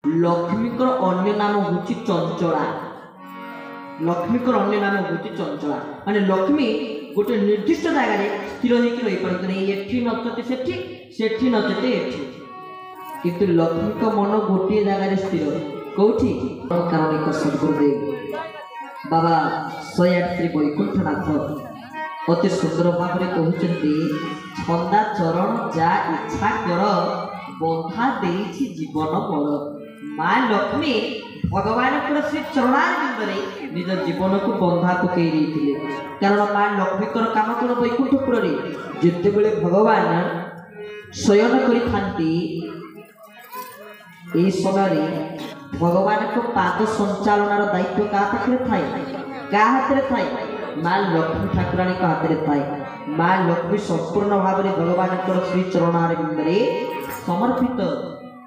लक्ष्मीकर अन्य नाम हूँ चंचला। लक्ष्मीकर अन्य नाम हूँ चंचला माने लक्ष्मी गोटे निर्दिष्ट जगह स्थिर होकर रही पारती नहीं, एठी नचते सेठी सेठी नचते एठी, किंतु लक्ष्मी को मन गोटे जगह स्थिर कौटी कारण एक सद्गुरुदेव बाबा 108 श्री वैकुंठनाथ अति सुंदर भाव कहते छंदा चरण जा इच्छा कर बंधा देछि जीवन मोर। माँ लक्ष्मी भगवान श्री चरणारविंद निज जीवन को बंधा पकई रही कारण माँ लक्ष्मीकर काम कौन वैकुंठपुर जिते बड़े भगवान शयन करी समय भगवान को पाद संचालनार दायित्व क्या पाखे थाए क्या हाथ में थाए माँ लक्ष्मी ठाकुराणी हाथ में थाए। माँ लक्ष्मी संपूर्ण भाव में भगवान श्री चरणारविंद समर्पित।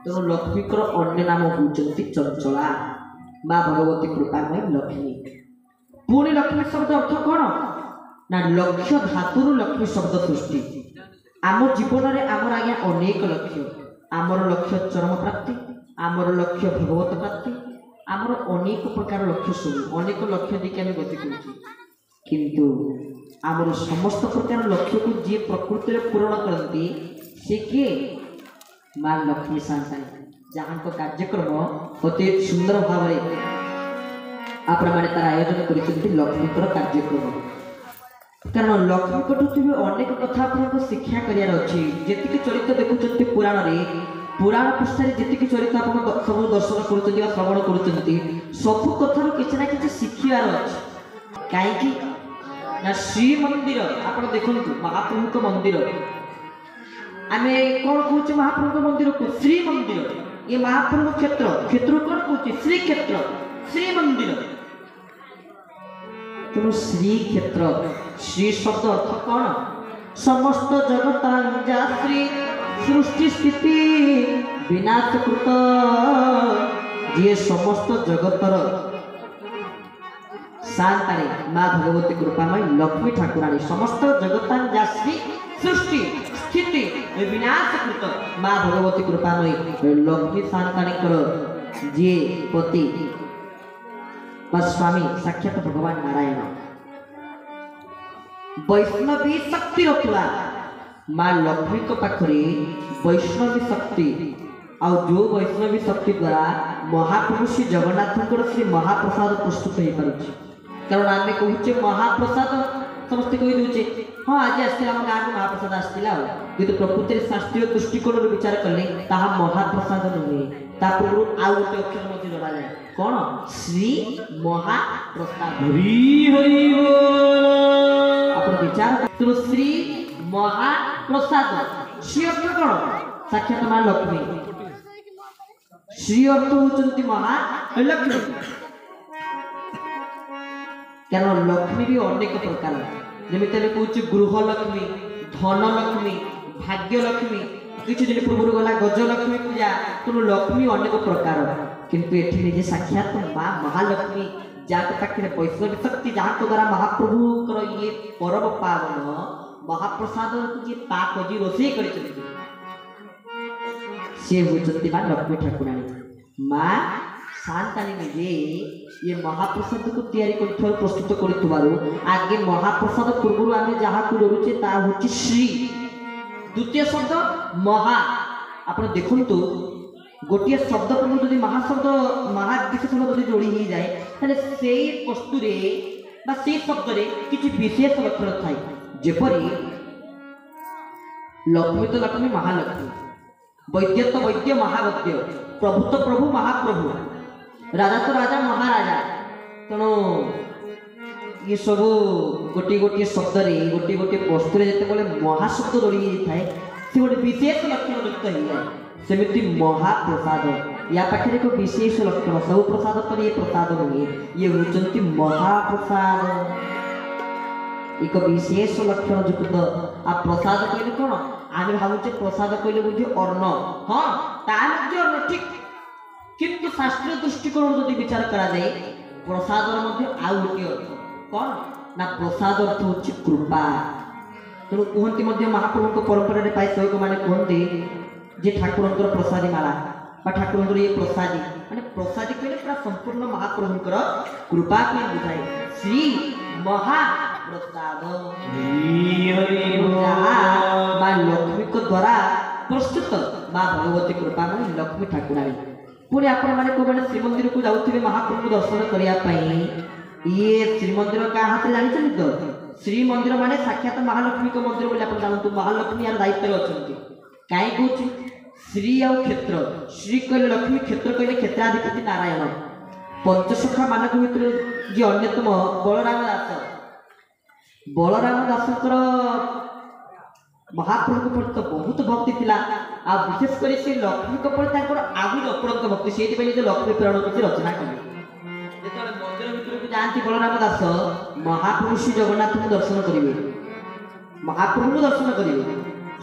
तेणु लक्ष्मीकर अन्य नाम होती चंचला। माँ भगवती कृपामय लक्ष्मी। पुणी लक्ष्मी शब्द अर्थ कौन ना लक्ष्य धातु लक्ष्मी शब्द सृष्टि। आम जीवन में आमर आज्ञा अनेक लक्ष्य, आमर लक्ष्य चरम प्राप्ति, आमर लक्ष्य भगवत प्राप्ति, आमर अनेक प्रकार लक्ष्य सब अनेक लक्ष्य दिखे आम गति कर किंतु आमर समस्त प्रकार लक्ष्य को जी प्रकृति में पूरण करती से किए माँ लक्ष्मी सांसारी जहाँ कार्यक्रम अति सुंदर भाव आपण मैंने तार आयोजन कर लक्ष्मीकर कार्यक्रम कारण लक्ष्मी अनेक कथा आपको शिक्षा करें जी चरित्र देखुं पुराण में पुराण पृष्ठ जी चरित्र आप सब दर्शन कर श्रवण कर सबू कथार किसी ना कि शिखार अच्छे कहीं श्री मंदिर आप देखु महाप्रभु मंदिर आम कौन कहे महाप्रभु मंदिर को श्री मंदिर ये महाप्रभु क्षेत्र क्षेत्र कौन कहे श्री क्षेत्र श्री मंदिर तेणु श्री क्षेत्र श्री शब्द अर्थ कौन समस्त जगत श्री सृष्टि स्थिति विनाश कृत जी समस्त जगतर शांतारे माँ भगवती कृपामय लक्ष्मी ठाकुराणी समस्त जगत श्री सृष्टि स्थिति विनाश कृत माँ भगवती कृपामय लक्ष्मी शांताणी जी पति स्वामी साक्षात भगवान नारायण वैष्णवी शक्ति रखला माँ लक्ष्मी को पाखरे वैष्णवी शक्ति आउ जो वैष्णवी शक्ति द्वारा महाप्रभु श्री जगन्नाथ श्री महाप्रसाद प्रस्तुत हो पारे कारण आम कहे महाप्रसाद समस्ते कही दूचे हाँ आज आसला गाँव को महाप्रसाद आसला कि प्रकृति शास्त्रीय दृष्टिकोण विचार कले ताहा महाप्रसाद नुहे पूर्व आउ गोटे अक्षर जोड़ा जाए कौन श्री महाप्रसाद आप विचार तेणु श्री महाप्रसाद श्री अर्थ कौन साक्षात माँ लक्ष्मी श्री अर्थ होती महालक्ष्मी कारण लक्ष्मी भी अनेक प्रकार जमी कहे गृह लक्ष्मी धन लक्ष्मी भाग्य लक्ष्मी किसी दिन पूर्व गला गजलक्ष्मी पूजा तेणु लक्ष्मी अनेक प्रकार किंतु ये निजे साक्षात माँ महालक्ष्मी जहाँ पाखे वैष्णवी शक्ति जहाँ द्वारा महाप्रभुकर ये परम पावन महाप्रसाद जी पाक जी रोषे कर माँ लक्ष्मी ठाकुराणी माँ शांतानी निजे ये महाप्रसाद को तैयारी कर प्रस्तुत कर आगे महाप्रसाद पूर्व आम जहाँ को डरुचे हूँ श्री द्वितीय शब्द महा आप देखु गोटे शब्द पूर्व जब महाशब्द महाविशेषण जब जोड़ी हो जाए से वस्तु से शब्द किसी विशेष लक्षण थाए जेपरी लक्ष्मी तो लक्ष्मी महालक्ष्मी वैद्य तो वैद्य महावैद्य प्रभु तो प्रभु महाप्रभु राजा तो राजा महाराजा तेणु ये सब गोटे गोटे शब्द गोटे गोटे वस्तु जो महाशब्द जोड़ी थाए से गोटे विशेष लक्षण युक्त हो जाए सेमती महाप्रसाद या पाखे एक विशेष लक्षण सब प्रसाद पर ये प्रसाद नुहे ये होती महाप्रसाद एक विशेष लक्षण युक्त आ प्रसाद कहले कौन आम भावुचे प्रसाद कहले बुझे अन्न हाँ अन्न ठीक किंतु शास्त्रीय दृष्टिकोण जब विचार करा जाए प्रसाद आउ गोटे अर्थ कौन ना प्रसाद अर्थ हूँ कृपा तेणु कहते महाप्रभु परंपरा पाई सेवक मैंने कहते जे ठाकुर प्रसादी माला ठाकुर ये प्रसादी माने प्रसादी कहले पूरा संपूर्ण महाप्रभुंकर कृपा को बुझाए श्री महाप्रसाद माँ लक्ष्मी को द्वारा प्रस्तुत माँ भगवती कृपा माने लक्ष्मी ठाकुराणी पुणी आपण माने को बने श्रीमंदिर को जाउथिबे महाप्रभु दर्शन करिया पई ये श्रीमंदिर का हाथ जानि तो श्रीमंदिर माने साक्षात महालक्ष्मी को मंदिर बोले आपण जानतु महालक्ष्मी यार दायित्व अछंती काई कहूची श्री और क्षेत्र श्री कहले लक्ष्मी क्षेत्र कहले क्षेत्राधिपति नारायण पंचसखा मानक भितर जे अन्यतम बलराम दासकर महाप्रभु पर तो बहुत भक्ति थिला आ विशेष कर से लक्ष्मी को पर ताकर आगु अपरंत भक्ति सेति पहिले जे लक्ष्मी पुराण की रचना कले जेतले मंदिर भितर को जानती बलराम दास महाप्रभु श्री जगन्नाथ को दर्शन करिवे महाप्रभु को दर्शन करिवे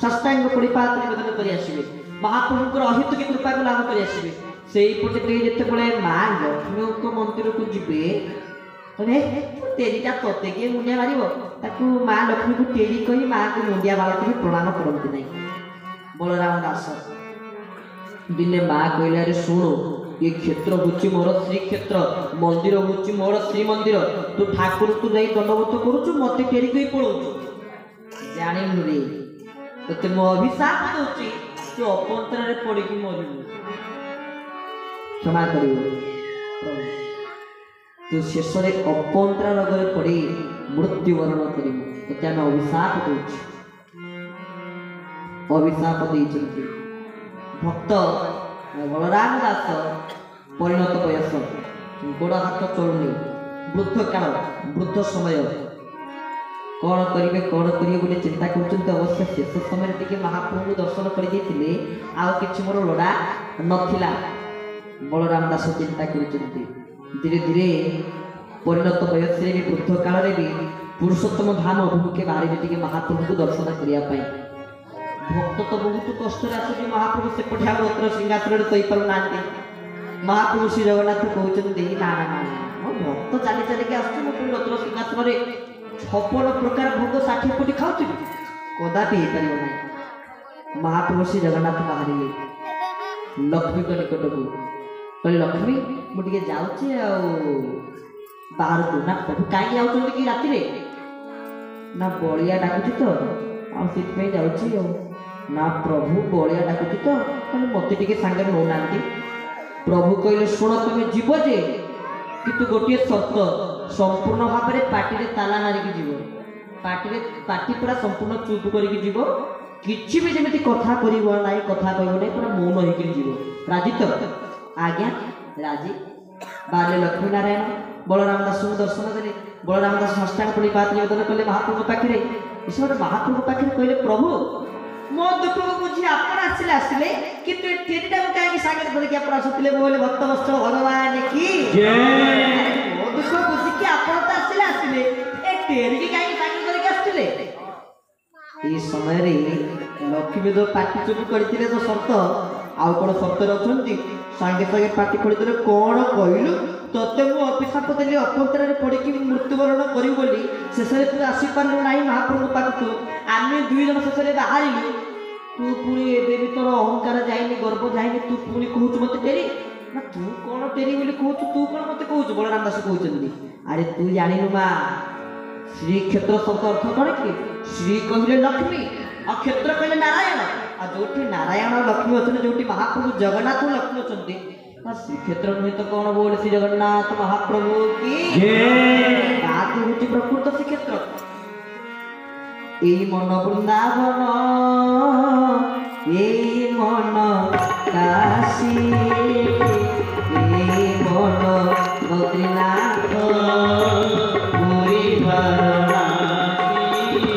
साष्टांग परिपात निवेदन करि आसीबे महाप्रभु अहित की कृपा को लाभ कर आसबे से जिते माँ लक्ष्मी को मंदिर को जीवे टेरीटा तोते किए मुंडिया मार माँ लक्ष्मी को टेरी कही माँ को मुंडिया बाला भी प्रणाम करती नहीं बलराम दास दिने माँ कहले अरे शुणु ये क्षेत्र हूँ मोर श्री क्षेत्र मंदिर हूँ मोर श्री मंदिर तू ठाकुर तू जाई दंडवत करुचु मत टेरी कही पड़ू जानी रे तो मो अभिशाप दूची तू अपंतरे पड़ी मरु क्षमा कर तू शेष अपंतरा रोग पड़ी मृत्युवरण कर अभिशाप दूची अभिशाप देती भक्त बलराम दास परिणत बयस गोड़ हाथ चलुनी वृद्ध काल वृद्ध समय कौन करेंगे कौन करेंगे बोले चिंता कर अवश्य शेष समय टी महाप्रभु दर्शन करते आउ कि मोर लोड़ा नथिला बलराम दास चिंता कर धीरे धीरे परिणत बयस भी वृद्ध काल भी पुरुषोत्तम धाम अभिमुखे बाहर टी महाप्रभु को दर्शन करने भक्त तो बहुत कष्ट आस महाप्रभु सेपटे आम रत्न सिंहासन कही पार ना महाप्रभु श्री जगन्नाथ कहते ना ना भक्त चली चलिक आसुँ रत्न सिंहासन 56 प्रकार भोग 60 कोटी खाऊ कदापि हो पार ना महाप्रभु श्री जगन्नाथ बाहर लक्ष्मी को निकट को कह लक्ष्मी मुझे जाऊे बाहर को ना प्रभु कहीं आउट कि राति ना बलिया डाकुची तो आपाई जाऊँ ना प्रभु बलिया डाकुची तो मत टे सांगे नौना प्रभु कहले शुण तुम जीव जे कि गोटे शर्त संपूर्ण भाव में पार्टी ताला मारिकी जीव पार्टी पूरा संपूर्ण चुप करके जीव किसी भी जमी कथा कर कथा कह पूरा मौन होकर जीव राजी तो आज्ञा राजी बाले लक्ष्मी नारायण बलराम दास को दर्शन देले बलराम दास साष्टांग प्रणिपात निवेदन कले महाप्रभु पाखे ईश्वर महाप्रभु पाखे कहले प्रभु मो दुख को बुझी आपण आसिले आसिले किंतु टेरीटा कहीं सागर धरिक आप आसुले बोले भक्त वत्सल भगवान की जय मो दुख बुझी कि आपण तो आसिले आसिले ए टेरी की कहीं सागर धरिक आसुले ए समय रे लक्ष्मी दो पाटी चुप करथिले तो शर्त आउ कोन शर्त रखुंती सांगे सांगे पाटी खोली कौन कहलु तोते मु अभिशाप देली अपंतरे पड़ी मृत्युवरण करी बोली शेष तू आसीपारू ना महाप्रभु पाखु आम दुई जन शेष बाहर तू पुणी एवं तोर अहंकार जाइनी गर्व जाइनी तू पुणी कहूँ मत टेरी ना तू कौन टेरी बोली कहूँ तू कौन मत कहूँ बलराम दास कहते अरे तू जानु माँ श्री क्षेत्र शब्द अर्थ कौन कि श्री कहले लक्ष्मी और क्षेत्र कहले नारायण आ जो नारायण लक्ष्मी अच्छा जो महाप्रभु जगन्नाथ लक्ष्मी अच्छा श्रीक्षेत्र नुहे तो कौन बोले श्री जगन्नाथ महाप्रभु की हूँ प्रकृत श्रीक्षेत्र मन वृंदावन ये मन काशी ये मन बद्रीनाथ पूरी वाराणसी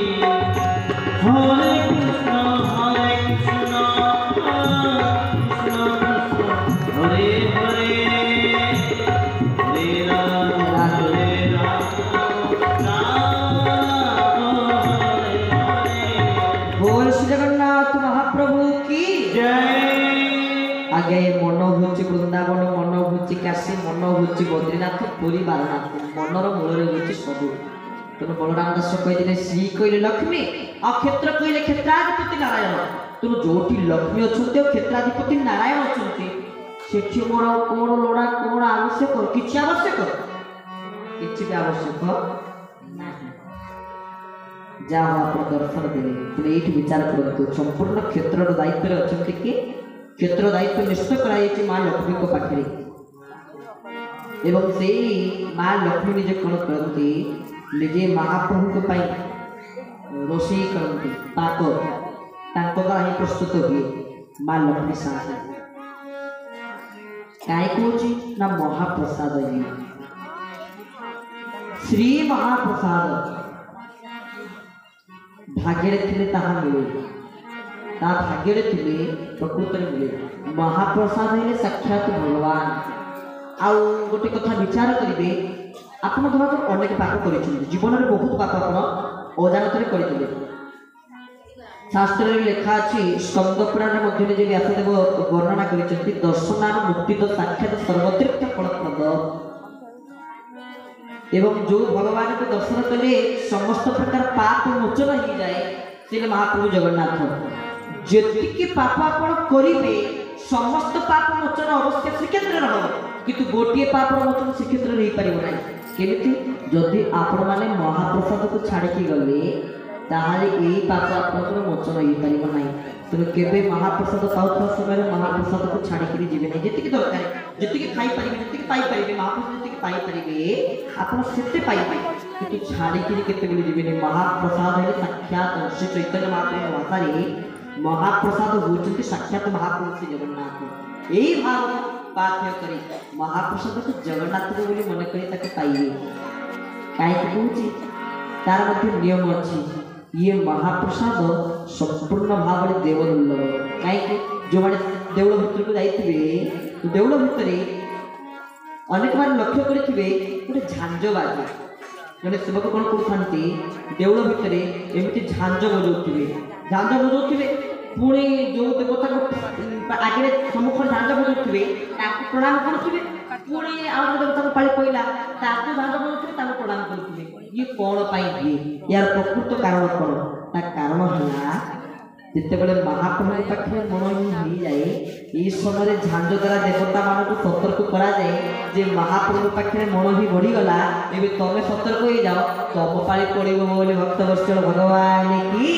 हरे कृष्ण हरे हरे हरे राम बोल श्री जगन्नाथ महाप्रभु की जय। आगे मन हूँ वृंदावन मन हूँ काशी मन हूँ बद्रीनाथ पूरी वाराणसी मनर मूल हूँ सबू तेणु बलराम दास कहते श्री कहले लक्ष्मी और क्षेत्र कहले क्षेत्राधिपति नारायण तेणु जो लक्ष्मी अच्छा क्षेत्राधिपति नारायण अच्छा सेठी मोर कोण लोड़ा कोण आवश्यक किछि आवश्यक किछि भी आवश्यक नाही जा आप दर्शन देले तुम एठी विचार करतु संपूर्ण क्षेत्र दायित्व अछंती कि क्षेत्र दायित्व निष्ठ कराई माँ लक्ष्मी को पाखरे एवं से माँ लक्ष्मी निजे कौन करती निजे महाप्रभु को रोषेई करती पाक द्वारा ही प्रस्तुत हुए माँ लक्ष्मी साथ कहीं कौन ना महाप्रसाद श्री महाप्रसाद भाग्य थे ताहा मिले ता भाग्य थे प्रकृत मिले महाप्रसाद है साक्षात भगवान आउ गोटे कथा विचार करेंगे आपन धर अनेक पाप कर जीवन में बहुत पाप आप अजानत करते शास्त्र में लिखा अच्छी स्कंद पुराण मध्य जो व्यासदेव वर्णना कर दर्शनान मुक्ति तो साक्षात सर्वतृप्त फलप्रद एवं जो भगवान को दर्शन कले समस्त प्रकार पाप मोचन हो जाए से महाप्रभु जगन्नाथ जी पाप आपण करेंगे समस्त पाप मोचन अवश्य श्रीक्षेत्र किंतु गोटे पाप मोचन श्रीक्षेत्र नहीं पार ना केमिति जदि आपण माने महाप्रसाद को छाड़ी गले ताहाले यही पाप आपन मोचन हो पार ना तुम केबे महाप्रसाद पाउथवा समय महाप्रसाद को छाड़ी जीवे नहीं जी दरकार जी खाई पारे जी पाई पारे महाप्रसाद जी पाई पारे आप से पाइबे कि छाड़ी केते जीवे महाप्रसाद है साक्षात श्री चैतन्य महाप्रभु भाषा महाप्रसाद होती साक्षात महाप्रभु श्री जगन्नाथ यही भाव पाठ्य करी महाप्रसाद को जगन्नाथ को बोली मन करी पाइबे कहीं कहूँ तार मध्य नियम अच्छी ये महाप्रसाद संपूर्ण भाव में देवदुर्लभ कहीं जो मैंने देवल भितर को जाइए देवल भितर अनेक बार लक्ष्य करेंगे गोटे झांझ बाजे जड़े सेवक कौन करते देवल भितर एमती झांझ बजाऊे पुणी जो देवता को आगे सम्मुख झांझ बजाऊे प्रणाम करुवे पुणी आउ देवता को पाली पड़ा झांझ बजाऊे प्रणाम करुवे ये कौन दिए यार प्रकृत कारण कौन ता कारण है जितेबले महाप्रभु पाखे मन ही जाए ये समय झांझ द्वारा देवता मान को सतर्क करा जाए जे महाप्रभु पाखे मन ही बढ़ीगला एवं तुम सतर्क हो जाओ तुम पाली पड़ो बोली भक्त वत्सल भगवान की।